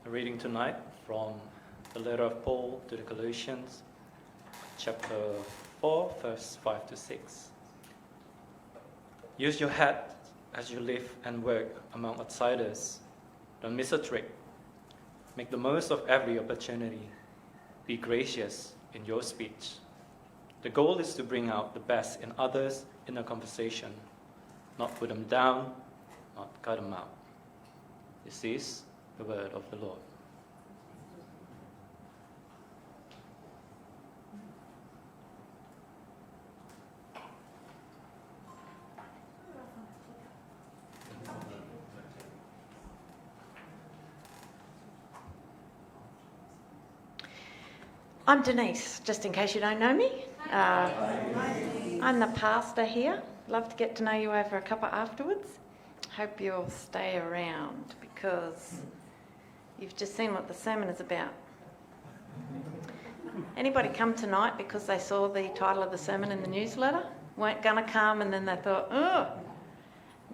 A reading tonight from the letter of Paul to the Colossians, chapter 4, verse 5 to 6. Use your head as you live and work among outsiders. Don't miss a trick. Make the most of every opportunity. Be gracious in your speech. The goal is to bring out the best in others in a conversation, not put them down, not cut them out. This is the word of the Lord. I'm Denise, just in case you don't know me. I'm the pastor here. Love to get to know you over a cuppa afterwards. Hope you'll stay around because you've just seen what the sermon is about. Anybody come tonight because they saw the title of the sermon in the newsletter? Weren't going to come and then they thought, oh,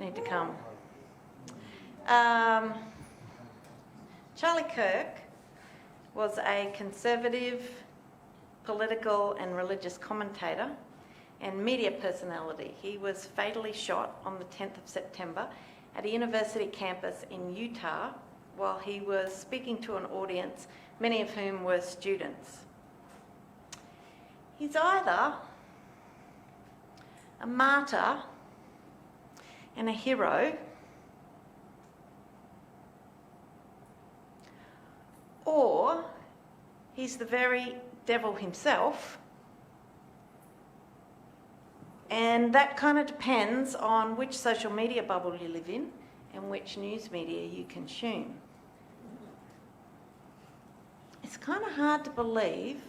need to come. Charlie Kirk was a conservative political and religious commentator and media personality. He was fatally shot on the 10th of September at a university campus in Utah while he was speaking to an audience, many of whom were students. He's either a martyr and a hero, or he's the very devil himself, and that kind of depends on which social media bubble you live in and which news media you consume. It's kind of hard to believe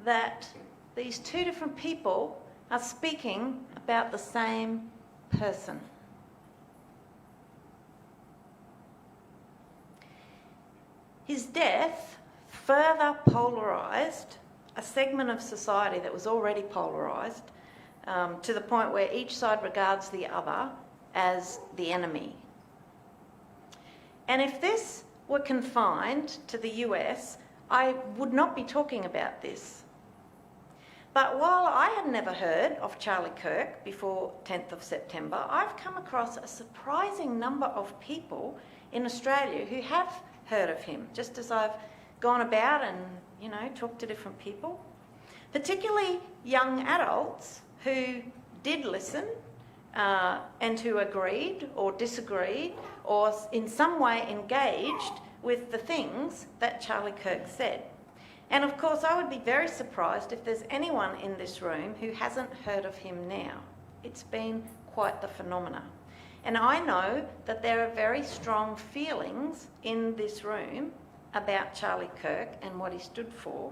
that these two different people are speaking about the same person. His death further polarised a segment of society that was already polarised to the point where each side regards the other as the enemy. And if this were confined to the US, I would not be talking about this. But while I had never heard of Charlie Kirk before 10th of September, I've come across a surprising number of people in Australia who have heard of him, just as I've gone about and, talked to different people, particularly young adults who did listen and who agreed or disagreed or in some way engaged with the things that Charlie Kirk said. And of course, I would be very surprised if there's anyone in this room who hasn't heard of him now. It's been quite the phenomena. And I know that there are very strong feelings in this room about Charlie Kirk and what he stood for,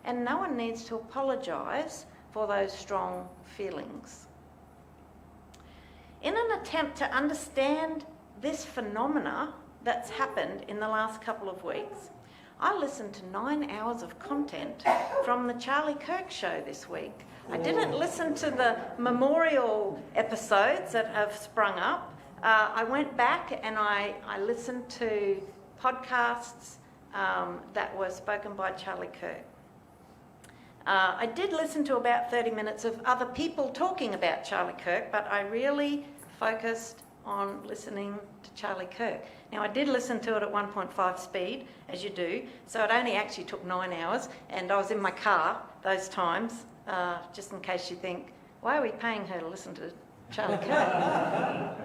and no one needs to apologise for those strong feelings. In an attempt to understand this phenomena that's happened in the last couple of weeks, I listened to 9 hours of content from the Charlie Kirk show this week. I didn't listen to the memorial episodes that have sprung up. I went back and I listened to podcasts that were spoken by Charlie Kirk. I did listen to about 30 minutes of other people talking about Charlie Kirk, but I really focused on listening to Charlie Kirk. Now, I did listen to it at 1.5 speed, as you do, so it only actually took 9 hours, and I was in my car those times, just in case you think, why are we paying her to listen to Charlie Kirk?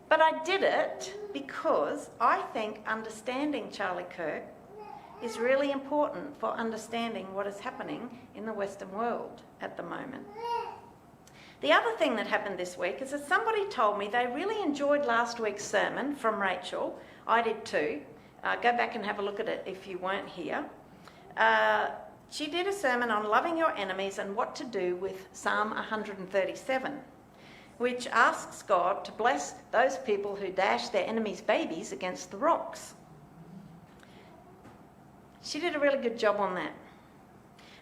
But I did it because I think understanding Charlie Kirk is really important for understanding what is happening in the Western world at the moment. The other thing that happened this week is that somebody told me they really enjoyed last week's sermon from Rachel. I did too. Go back and have a look at it if you weren't here. She did a sermon on loving your enemies and what to do with Psalm 137, which asks God to bless those people who dash their enemies' babies against the rocks. She did a really good job on that.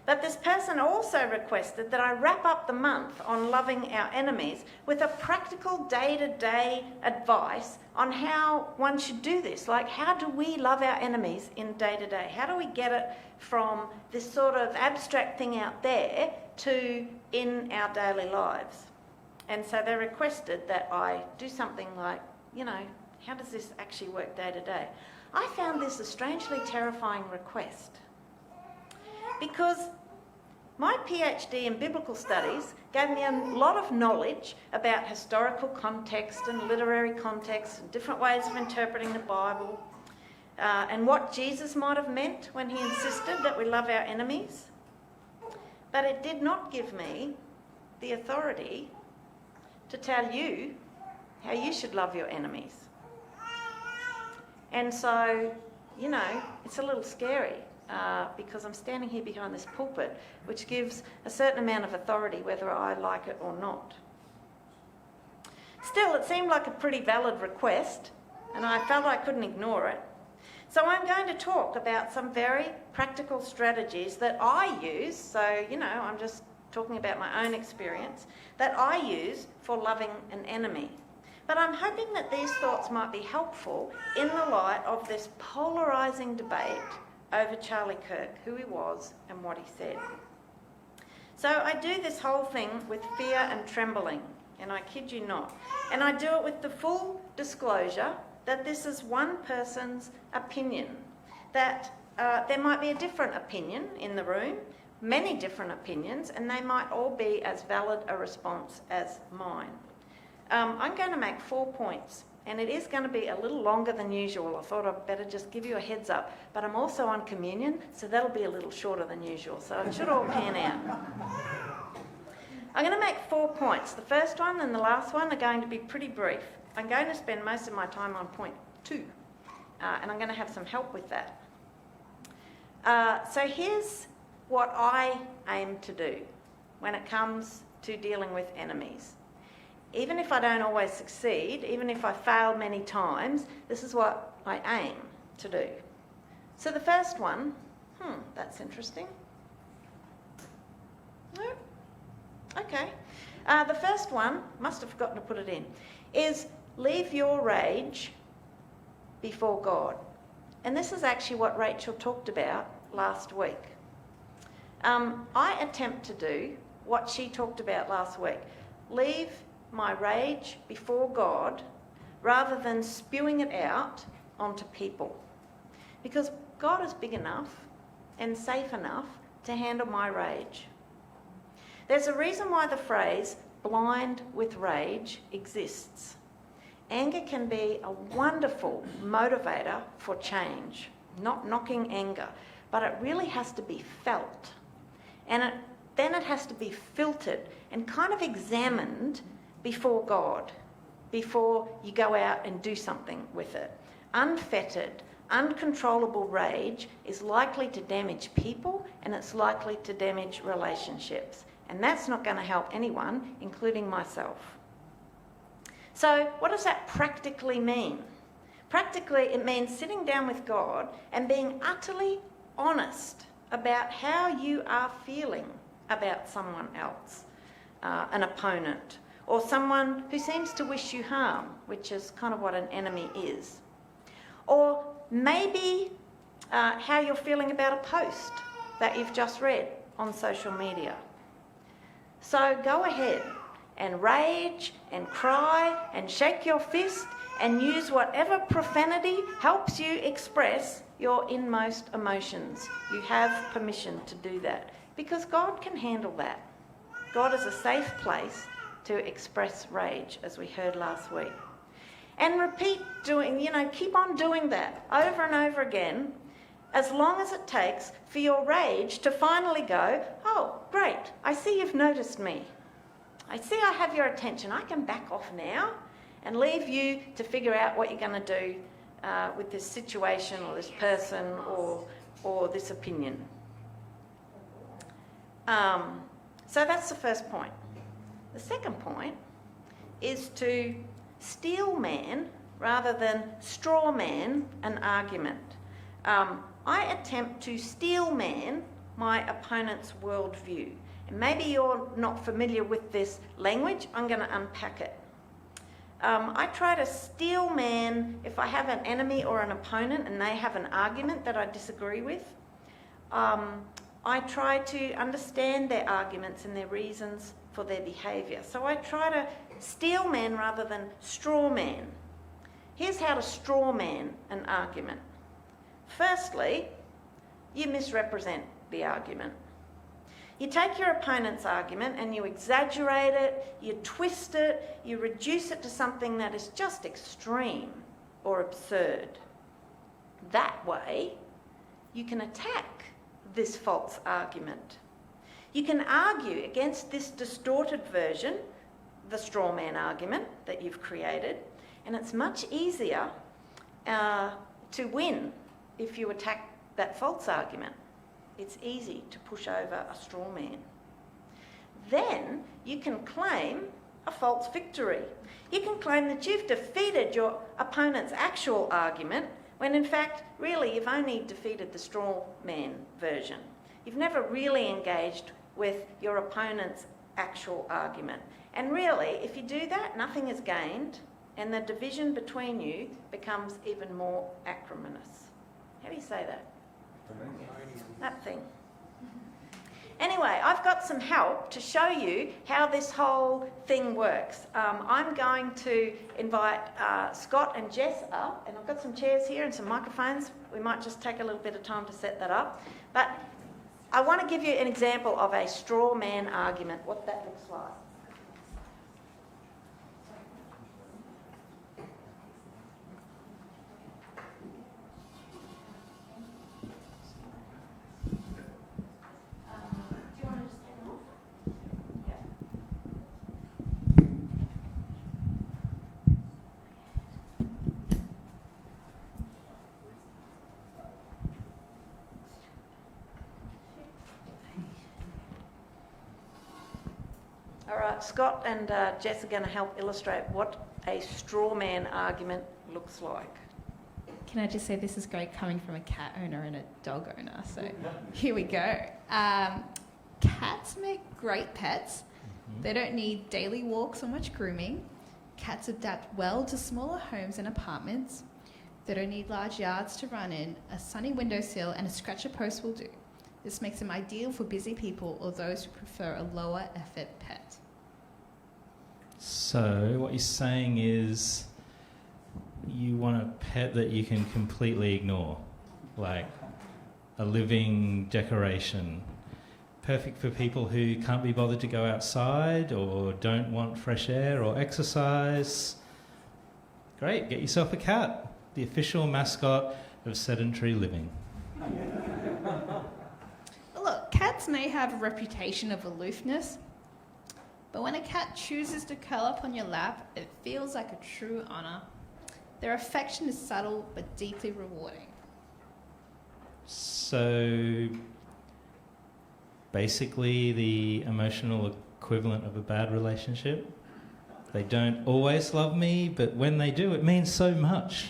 But this person also requested that I wrap up the month on loving our enemies with a practical day-to-day advice on how one should do this. Like, how do we love our enemies in day-to-day? How do we get it from this sort of abstract thing out there to in our daily lives? And so they requested that I do something like, how does this actually work day-to-day? I found this a strangely terrifying request, because my PhD in biblical studies gave me a lot of knowledge about historical context and literary context and different ways of interpreting the Bible, and what Jesus might have meant when he insisted that we love our enemies. But it did not give me the authority to tell you how you should love your enemies. And so, it's a little scary. Because I'm standing here behind this pulpit, which gives a certain amount of authority whether I like it or not. Still, it seemed like a pretty valid request, and I felt I couldn't ignore it. So I'm going to talk about some very practical strategies that I use, so, I'm just talking about my own experience, that I use for loving an enemy. But I'm hoping that these thoughts might be helpful in the light of this polarising debate over Charlie Kirk, who he was and what he said. So I do this whole thing with fear and trembling, and I kid you not. And I do it with the full disclosure that this is one person's opinion, that there might be a different opinion in the room, many different opinions, and they might all be as valid a response as mine. I'm going to make 4 points. And it is going to be a little longer than usual. I thought I'd better just give you a heads up. But I'm also on communion, so that'll be a little shorter than usual. So it should all pan out. I'm going to make 4 points. The first one and the last one are going to be pretty brief. I'm going to spend most of my time on point 2. And I'm going to have some help with that. So here's what I aim to do when it comes to dealing with enemies. Even if I don't always succeed, even if I fail many times, this is what I aim to do. So the first one, that's interesting. No? Okay. The first one, must have forgotten to put it in, is leave your rage before God. And this is actually what Rachel talked about last week. I attempt to do what she talked about last week. Leave my rage before God rather than spewing it out onto people. Because God is big enough and safe enough to handle my rage. There's a reason why the phrase blind with rage exists. Anger can be a wonderful motivator for change. Not knocking anger, but it really has to be felt. And then it has to be filtered and kind of examined before God, before you go out and do something with it. Unfettered, uncontrollable rage is likely to damage people, and it's likely to damage relationships. And that's not going to help anyone, including myself. So what does that practically mean? Practically, it means sitting down with God and being utterly honest about how you are feeling about someone else, an opponent, or someone who seems to wish you harm, which is kind of what an enemy is. Or maybe how you're feeling about a post that you've just read on social media. So go ahead and rage and cry and shake your fist and use whatever profanity helps you express your inmost emotions. You have permission to do that because God can handle that. God is a safe place to express rage, as we heard last week. And keep on doing that over and over again, as long as it takes for your rage to finally go, oh, great, I see you've noticed me. I see I have your attention. I can back off now and leave you to figure out what you're going to do with this situation or this person or this opinion. So that's the first point. The second point is to steel man rather than straw man an argument. I attempt to steel man my opponent's worldview. And maybe you're not familiar with this language. I'm going to unpack it. I try to steel man if I have an enemy or an opponent and they have an argument that I disagree with. I try to understand their arguments and their reasons for their behaviour. So I try to steel man rather than straw man. Here's how to straw man an argument. Firstly, you misrepresent the argument. You take your opponent's argument and you exaggerate it, you twist it, you reduce it to something that is just extreme or absurd. That way, you can attack this false argument. You can argue against this distorted version, the straw man argument that you've created, and it's much easier to win if you attack that false argument. It's easy to push over a straw man. Then you can claim a false victory. You can claim that you've defeated your opponent's actual argument when in fact, really, you've only defeated the straw man version. You've never really engaged with your opponent's actual argument. And really, if you do that, nothing is gained, and the division between you becomes even more acrimonious. How do you say that? That thing. Anyway, I've got some help to show you how this whole thing works. I'm going to invite Scott and Jess up, and I've got some chairs here and some microphones. We might just take a little bit of time to set that up. But I want to give you an example of a straw man argument, what that looks like. Scott and Jess are going to help illustrate what a straw man argument looks like. Can I just say this is great coming from a cat owner and a dog owner, so here we go. Cats make great pets. They don't need daily walks or much grooming. Cats adapt well to smaller homes and apartments. They don't need large yards to run in. A sunny windowsill and a scratcher post will do. This makes them ideal for busy people or those who prefer a lower effort pet. So what you're saying is you want a pet that you can completely ignore, like a living decoration, perfect for people who can't be bothered to go outside or don't want fresh air or exercise. Great, get yourself a cat, the official mascot of sedentary living. Look, cats may have a reputation of aloofness, but when a cat chooses to curl up on your lap, it feels like a true honour. Their affection is subtle but deeply rewarding. So basically the emotional equivalent of a bad relationship. They don't always love me, but when they do, it means so much.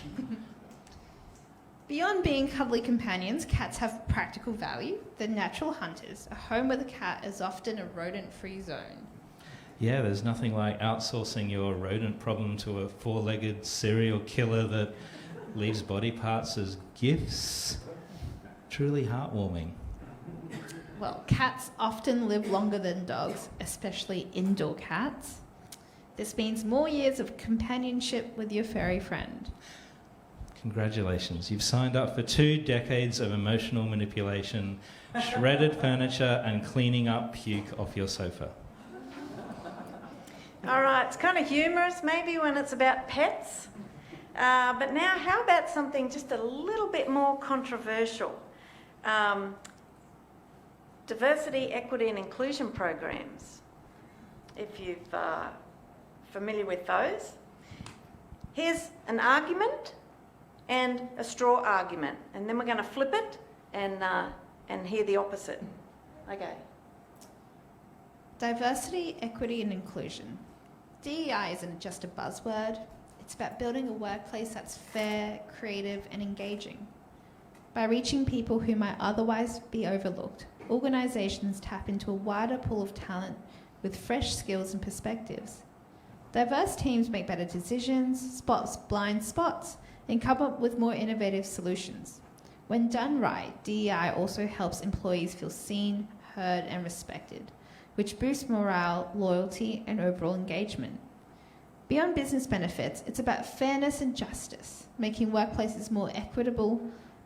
Beyond being cuddly companions, cats have practical value. They're natural hunters. A home with a cat is often a rodent-free zone. Yeah, there's nothing like outsourcing your rodent problem to a four-legged serial killer that leaves body parts as gifts. Truly heartwarming. Well, cats often live longer than dogs, especially indoor cats. This means more years of companionship with your furry friend. Congratulations. You've signed up for 2 decades of emotional manipulation, shredded furniture, and cleaning up puke off your sofa. All right, it's kind of humorous maybe when it's about pets. But now how about something just a little bit more controversial? Diversity, equity and inclusion programs. If you're familiar with those. Here's an argument and a straw argument. And then we're going to flip it and hear the opposite. Okay. Diversity, equity and inclusion. DEI isn't just a buzzword. It's about building a workplace that's fair, creative and engaging. By reaching people who might otherwise be overlooked, organisations tap into a wider pool of talent with fresh skills and perspectives. Diverse teams make better decisions, spot blind spots, and come up with more innovative solutions. When done right, DEI also helps employees feel seen, heard, and respected, which boosts morale, loyalty, and overall engagement. Beyond business benefits, it's about fairness and justice, making workplaces more equitable,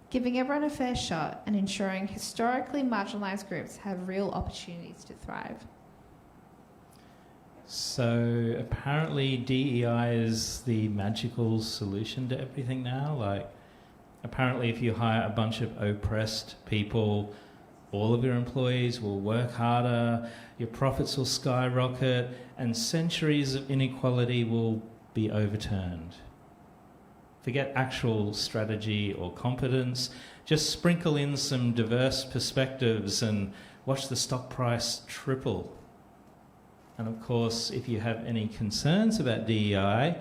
giving everyone a fair shot, and ensuring historically marginalised groups have real opportunities to thrive. So apparently DEI is the magical solution to everything now. Like, apparently if you hire a bunch of oppressed people, all of your employees will work harder, your profits will skyrocket, and centuries of inequality will be overturned. Forget actual strategy or competence, just sprinkle in some diverse perspectives and watch the stock price triple. And of course, if you have any concerns about DEI,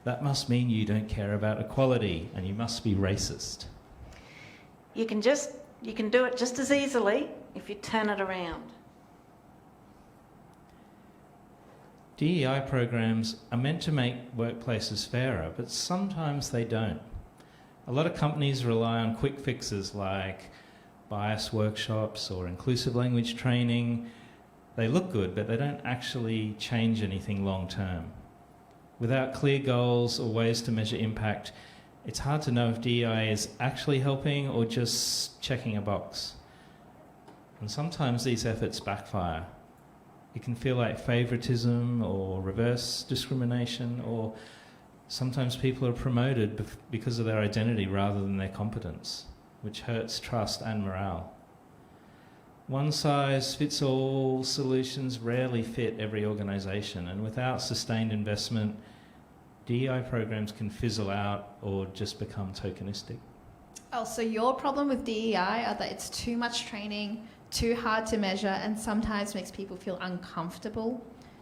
that must mean you don't care about equality and you must be racist. You can do it just as easily if you turn it around. DEI programs are meant to make workplaces fairer, but sometimes they don't. A lot of companies rely on quick fixes like bias workshops or inclusive language training. They look good, but they don't actually change anything long term. Without clear goals or ways to measure impact, it's hard to know if DEI is actually helping or just checking a box. And sometimes these efforts backfire. It can feel like favoritism or reverse discrimination, or sometimes people are promoted because of their identity rather than their competence, which hurts trust and morale. One-size-fits-all solutions rarely fit every organisation, and without sustained investment, DEI programs can fizzle out or just become tokenistic. Oh, so your problem with DEI are that it's too much training, too hard to measure, and sometimes makes people feel uncomfortable.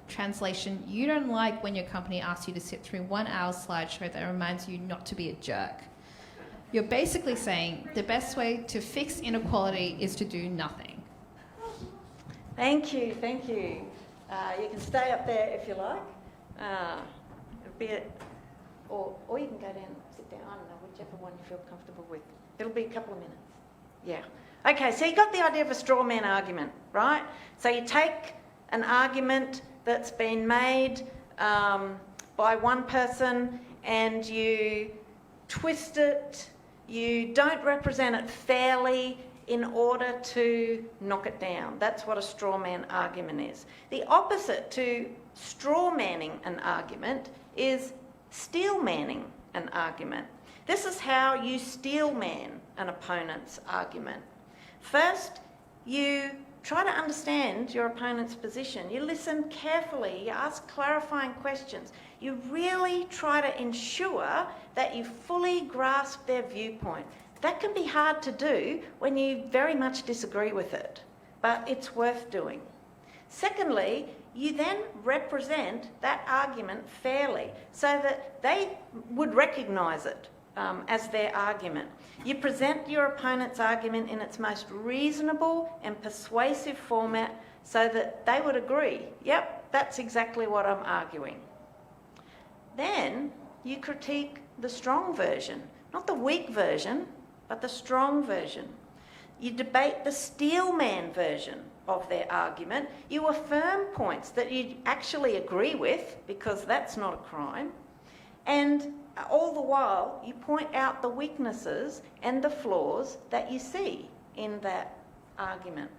Translation, you don't like when your company asks you to sit through 1 hour slideshow that reminds you not to be a jerk. You're basically saying the best way to fix inequality is to do nothing. Thank you. You can stay up there if you like. Or you can go down and sit down. I don't know, whichever one you feel comfortable with. It'll be a couple of minutes. Yeah. Okay, so you got the idea of a straw man argument, right? So you take an argument that's been made by one person and you twist it, you don't represent it fairly in order to knock it down. That's what a straw man argument is. The opposite to straw manning an argument is steel manning an argument. This is how you steel man an opponent's argument. First, you try to understand your opponent's position. You listen carefully, you ask clarifying questions. You really try to ensure that you fully grasp their viewpoint. That can be hard to do when you very much disagree with it, but it's worth doing. Secondly, you then represent that argument fairly so that they would recognise it as their argument. You present your opponent's argument in its most reasonable and persuasive format so that they would agree, yep, that's exactly what I'm arguing. Then you critique the strong version, not the weak version, but the strong version. You debate the steelman version of their argument. You affirm points that you actually agree with, because that's not a crime. And all the while, you point out the weaknesses and the flaws that you see in that argument.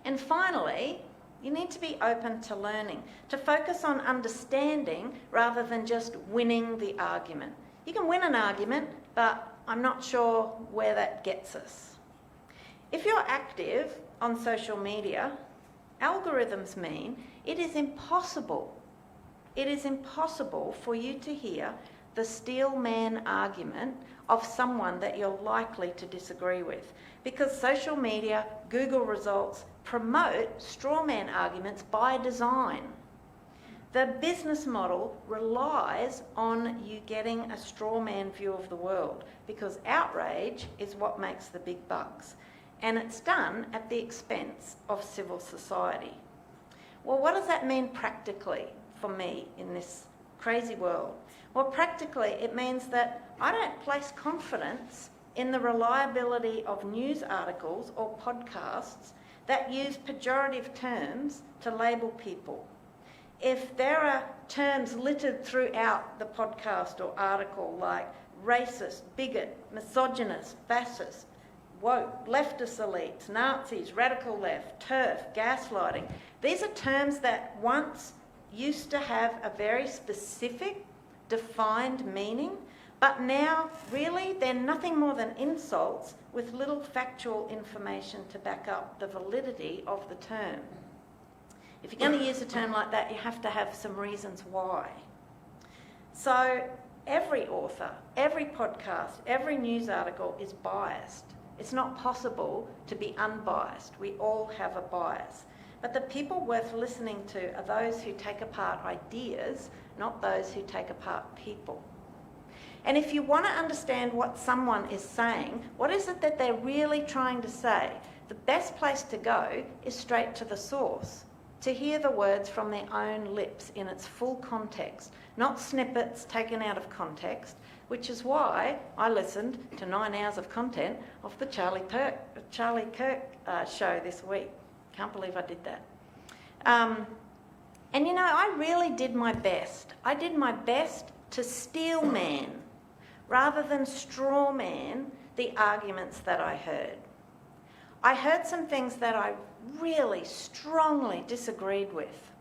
And finally, you need to be open to learning, to focus on understanding rather than just winning the argument. You can win an argument, but I'm not sure where that gets us. If you're active on social media, algorithms mean it is impossible for you to hear the steel man argument of someone that you're likely to disagree with, because social media, Google results promote straw man arguments by design. The business model relies on you getting a straw man view of the world, because outrage is what makes the big bucks. and it's done at the expense of civil society. Well, what does that mean practically for me in this crazy world? Well, practically it means that I don't place confidence in the reliability of news articles or podcasts that use pejorative terms to label people. If there are terms littered throughout the podcast or article like racist, bigot, misogynist, fascist, woke, leftist elites, Nazis, radical left, TERF, gaslighting, these are terms that once used to have a very specific, defined meaning, but now really they're nothing more than insults with little factual information to back up the validity of the term. If you're going to use a term like that, you have to have some reasons why. So every author, every podcast, every news article is biased. It's not possible to be unbiased. We all have a bias. But the people worth listening to are those who take apart ideas, not those who take apart people. And if you want to understand what someone is saying, what is it that they're really trying to say, the best place to go is straight to the source, to hear the words from their own lips in its full context, not snippets taken out of context, which is why I listened to 9 hours of content of the Charlie Kirk show this week. Can't believe I did that. And you know, I really did my best. I did my best to steel man rather than straw man the arguments that I heard. I heard some things that I really strongly disagreed with.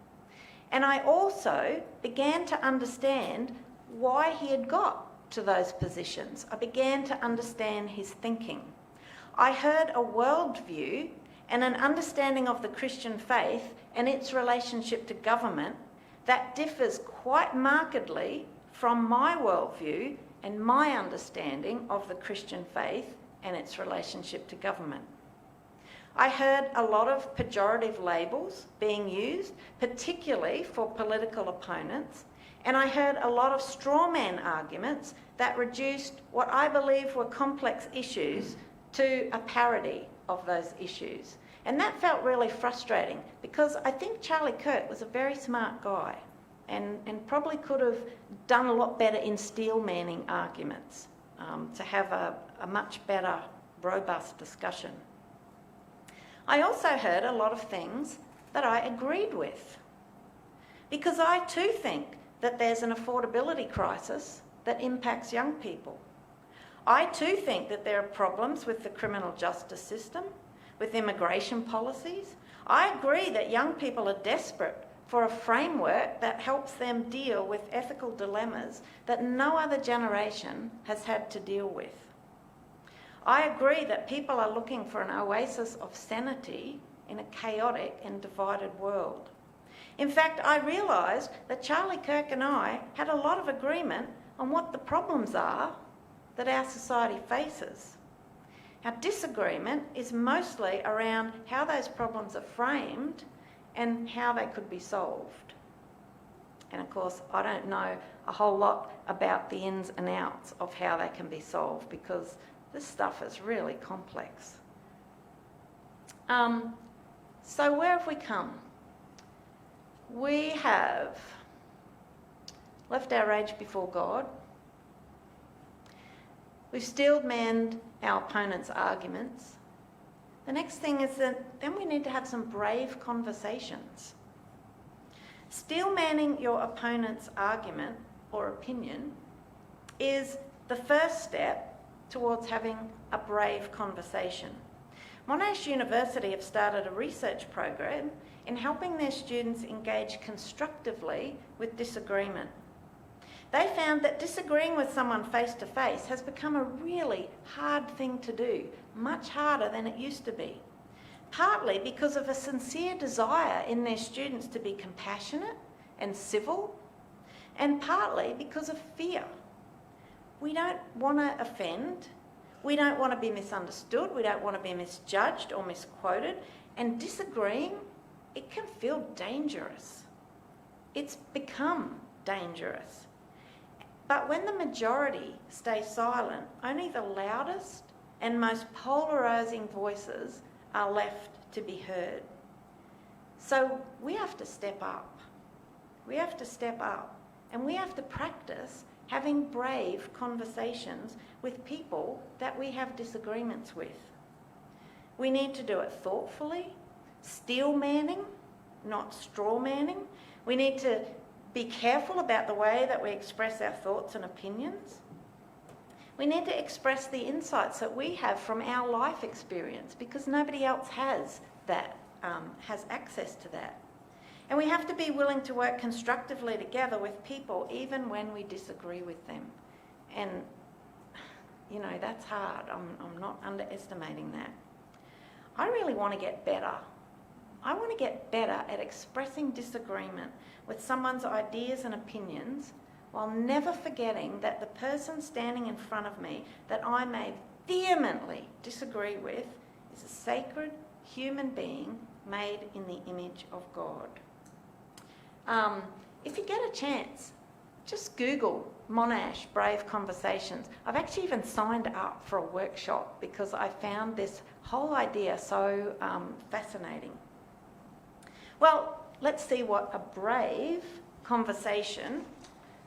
And I also began to understand why he had got to those positions. I began to understand his thinking. I heard a worldview and an understanding of the Christian faith and its relationship to government that differs quite markedly from my worldview and my understanding of the Christian faith and its relationship to government. I heard a lot of pejorative labels being used, particularly for political opponents, and I heard a lot of straw man arguments that reduced what I believe were complex issues to a parody of those issues. And that felt really frustrating because I think Charlie Kirk was a very smart guy and probably could have done a lot better in steel manning arguments to have a much better, robust discussion. I also heard a lot of things that I agreed with because I too think that there's an affordability crisis that impacts young people. I too think that there are problems with the criminal justice system, with immigration policies. I agree that young people are desperate for a framework that helps them deal with ethical dilemmas that no other generation has had to deal with. I agree that people are looking for an oasis of sanity in a chaotic and divided world. In fact, I realised that Charlie Kirk and I had a lot of agreement on what the problems are that our society faces. Our disagreement is mostly around how those problems are framed and how they could be solved. And of course, I don't know a whole lot about the ins and outs of how they can be solved because this stuff is really complex. So where have we come? We have left our rage before God. We've steel-manned our opponent's arguments. The next thing is that then we need to have some brave conversations. Steel-manning your opponent's argument or opinion is the first step towards having a brave conversation. Monash University have started a research program in helping their students engage constructively with disagreement. They found that disagreeing with someone face to face has become a really hard thing to do, much harder than it used to be, partly because of a sincere desire in their students to be compassionate and civil, and partly because of fear. We don't want to offend, we don't want to be misunderstood, we don't want to be misjudged or misquoted, and disagreeing, it can feel dangerous. It's become dangerous. But when the majority stay silent, only the loudest and most polarising voices are left to be heard. So we have to step up. We have to step up, and we have to practice having brave conversations with people that we have disagreements with. We need to do it thoughtfully, steel manning, not straw manning. We need to be careful about the way that we express our thoughts and opinions. We need to express the insights that we have from our life experience, because nobody else has that, has access to that. And we have to be willing to work constructively together with people even when we disagree with them. And, you know, that's hard. I'm not underestimating that. I really want to get better. I want to get better at expressing disagreement with someone's ideas and opinions while never forgetting that the person standing in front of me that I may vehemently disagree with is a sacred human being made in the image of God. If you get a chance, just Google Monash Brave Conversations. I've actually even signed up for a workshop because I found this whole idea so fascinating. Well, let's see what a brave conversation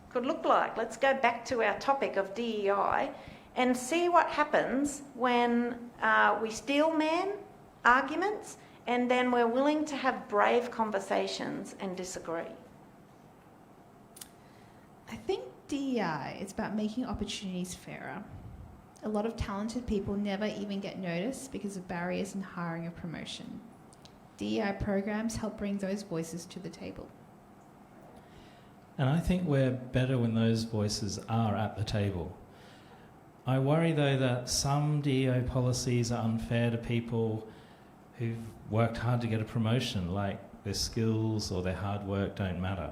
could look like. Let's go back to our topic of DEI and see what happens when we steel man arguments and then we're willing to have brave conversations and disagree. I think DEI is about making opportunities fairer. A lot of talented people never even get noticed because of barriers in hiring or promotion. DEI programs help bring those voices to the table. And I think we're better when those voices are at the table. I worry, though, that some DEI policies are unfair to people who've worked hard to get a promotion, like their skills or their hard work don't matter.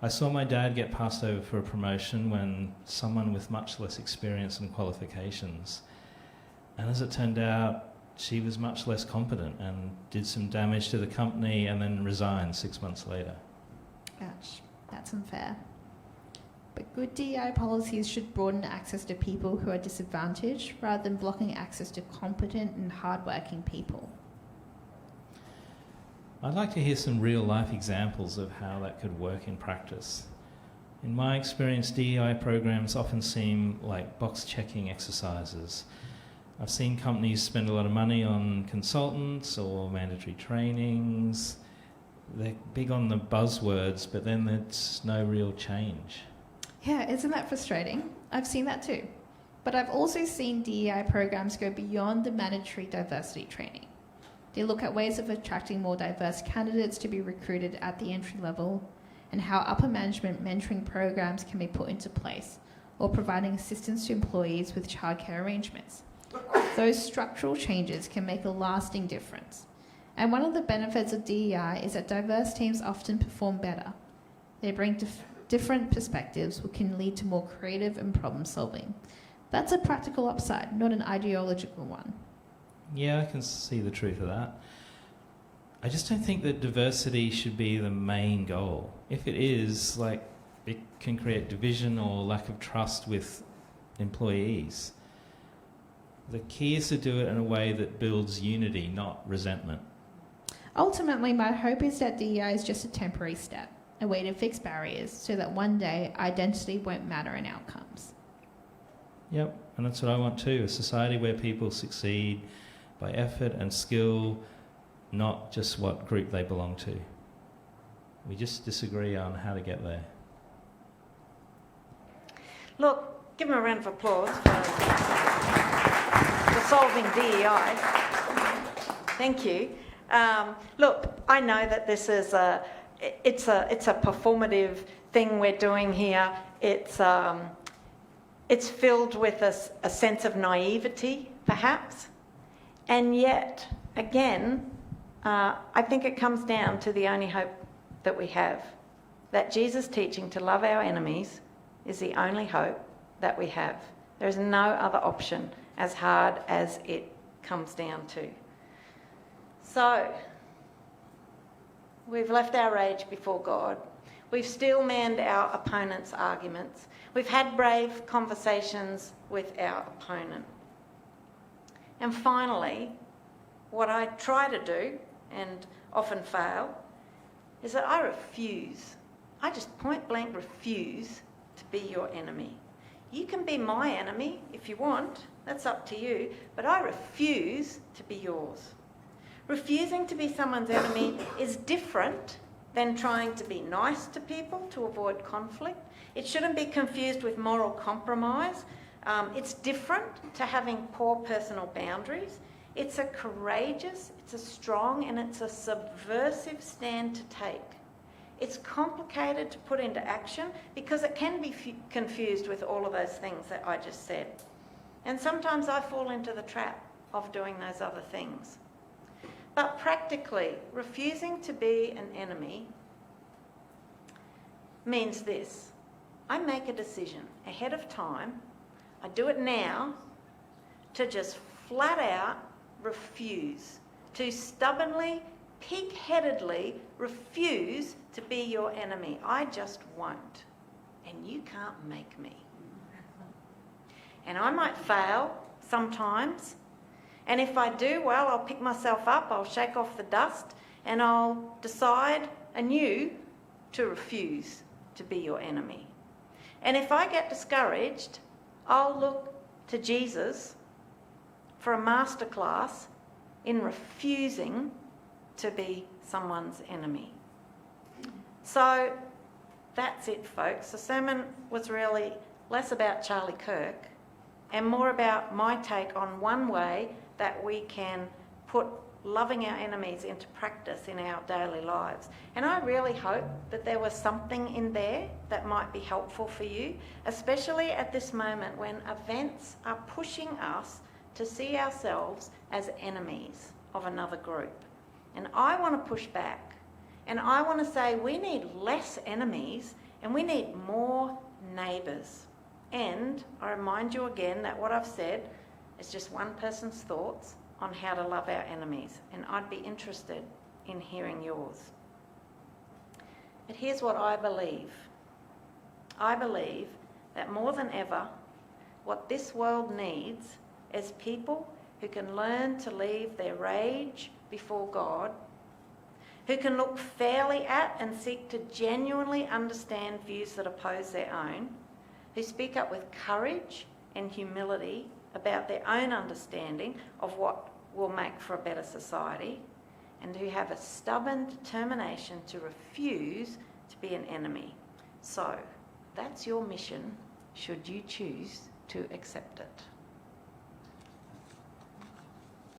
I saw my dad get passed over for a promotion when someone with much less experience and qualifications. And as it turned out, she was much less competent and did some damage to the company and then resigned 6 months later. Ouch, that's unfair. But good DEI policies should broaden access to people who are disadvantaged rather than blocking access to competent and hardworking people. I'd like to hear some real-life examples of how that could work in practice. In my experience, DEI programs often seem like box-checking exercises. I've seen companies spend a lot of money on consultants or mandatory trainings. They're big on the buzzwords, but then there's no real change. Yeah, isn't that frustrating? I've seen that too. But I've also seen DEI programs go beyond the mandatory diversity training. They look at ways of attracting more diverse candidates to be recruited at the entry level and how upper management mentoring programs can be put into place, or providing assistance to employees with childcare arrangements. Those structural changes can make a lasting difference. And one of the benefits of DEI is that diverse teams often perform better. They bring different perspectives, which can lead to more creative and problem solving. That's a practical upside, not an ideological one. Yeah, I can see the truth of that. I just don't think that diversity should be the main goal. If it is, it can create division or lack of trust with employees. The key is to do it in a way that builds unity, not resentment. Ultimately, my hope is that DEI is just a temporary step, a way to fix barriers so that one day identity won't matter in outcomes. Yep, and that's what I want too, a society where people succeed by effort and skill, not just what group they belong to. We just disagree on how to get there. Look, give them a round of applause for solving DEI. Thank you. Look, I know that this is it's a performative thing we're doing here. It's filled with a sense of naivety, perhaps, and yet, again, I think it comes down to the only hope that we have, that Jesus' teaching to love our enemies is the only hope that we have. There is no other option, as hard as it comes down to. So, we've left our rage before God. We've steel-manned our opponent's arguments. We've had brave conversations with our opponent. And finally, what I try to do, and often fail, is that I refuse. I just point blank refuse to be your enemy. You can be my enemy if you want, that's up to you, but I refuse to be yours. Refusing to be someone's enemy is different than trying to be nice to people to avoid conflict. It shouldn't be confused with moral compromise. It's different to having poor personal boundaries. It's a courageous, it's a strong, and it's a subversive stand to take. It's complicated to put into action because it can be confused with all of those things that I just said. And sometimes I fall into the trap of doing those other things. But practically, refusing to be an enemy means this. I make a decision ahead of time, I do it now, to just flat out refuse, to stubbornly, pig-headedly refuse to be your enemy. I just won't, and you can't make me. And I might fail sometimes, and if I do, well, I'll pick myself up, I'll shake off the dust, and I'll decide anew to refuse to be your enemy. And if I get discouraged, I'll look to Jesus for a masterclass in refusing to be someone's enemy. So that's it, folks. The sermon was really less about Charlie Kirk and more about my take on one way that we can put loving our enemies into practice in our daily lives. And I really hope that there was something in there that might be helpful for you, especially at this moment when events are pushing us to see ourselves as enemies of another group. And I want to push back. And I want to say we need less enemies and we need more neighbours. And I remind you again that what I've said is just one person's thoughts on how to love our enemies. And I'd be interested in hearing yours. But here's what I believe. I believe that more than ever, what this world needs is people who can learn to leave their rage before God, who can look fairly at and seek to genuinely understand views that oppose their own, who speak up with courage and humility about their own understanding of what will make for a better society, and who have a stubborn determination to refuse to be an enemy. So, that's your mission, should you choose to accept it.